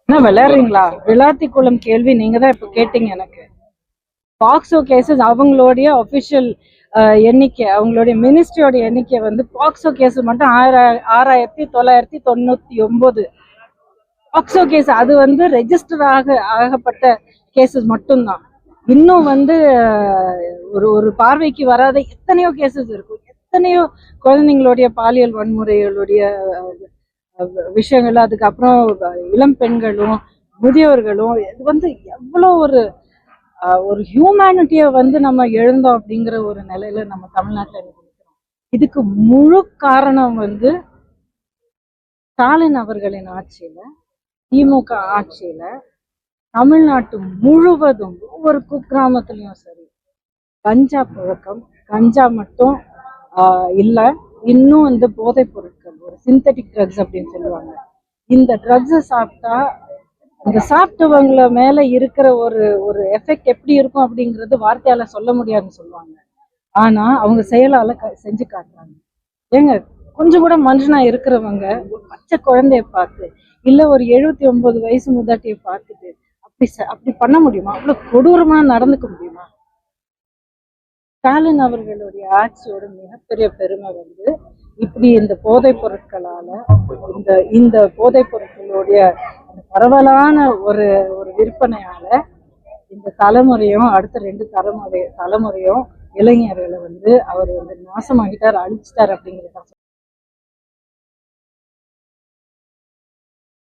என்ன விளையாடுறீங்களா? விளாத்திக்குளம் கேள்வி நீங்க தான் இப்ப கேட்டீங்க எனக்கு. பாக்ஸோ கேசஸ் அவங்களுடைய அபிஷியல் எண்ணிக்கை, அவங்களுடைய மினிஸ்ட்ரியோட எண்ணிக்கை வந்து பாக்ஸோ கேஸ் மட்டும் 6999 பாக்ஸோ கேஸ். அது வந்து ரெஜிஸ்டர் ஆகப்பட்ட கேசஸ் மட்டும்தான். இன்னும் வந்து ஒரு ஒரு பார்வைக்கு வராத எத்தனையோ கேசஸ் இருக்கும். எத்தனையோ குழந்தைங்களுடைய பாலியல் வன்முறைகளுடைய விஷயங்கள், அதுக்கப்புறம் இளம் பெண்களும் முதியோர்களும், இது வந்து எவ்வளோ ஒரு ஒரு ஹியூமனிட்டியை வந்து நம்ம எழுந்தோம் அப்படிங்கிற ஒரு நிலையில நம்ம தமிழ்நாட்டில் இருக்கிறோம். இதுக்கு முழு காரணம் வந்து ஸ்டாலின் அவர்களின் ஆட்சியில, திமுக ஆட்சியில தமிழ்நாட்டு முழுவதும் ஒவ்வொரு குக்கிராமத்திலையும் சரி கஞ்சா புழக்கம். கஞ்சா மட்டும் இல்லை, இன்னும் இந்த போதைப் பொருட்கள், ஒரு சிந்தட்டிக் ட்ரக்ஸ் அப்படின்னு சொல்லுவாங்க. இந்த ட்ரக்ஸை சாப்பிட்டா அந்த சாப்பிட்டவங்கள மேல இருக்கிற ஒரு ஒரு எஃபெக்ட் எப்படி இருக்கும் அப்படிங்கிறது வார்த்தையால சொல்ல முடியாதுன்னு சொல்லுவாங்க. ஆனா அவங்க செயலால செஞ்சு காட்டுறாங்க. ஏங்க, கொஞ்சம் கூட மனுஷனா இருக்கிறவங்க ஒரு பச்சை குழந்தைய பார்த்து, இல்ல ஒரு 79 வயசு முதாட்டியை பார்த்துட்டு அப்படி பண்ண முடியுமா? அவ்வளவு கொடூரமா நடந்துக்க முடியுமா? ஸ்டாலின் அவர்களுடைய ஆட்சியோட மிகப்பெரிய பெருமை வந்து இப்படி இந்த போதைப் பொருட்களால, இந்த இந்த போதைப் பொருட்களுடைய பரவலான ஒரு ஒரு விற்பனையால இந்த தலைமுறையும் அடுத்த 2 தலைமுறையும் இளைஞர்களை வந்து அவர் வந்து நாசமாகிட்டார், அழிச்சிட்டார் அப்படிங்கிறத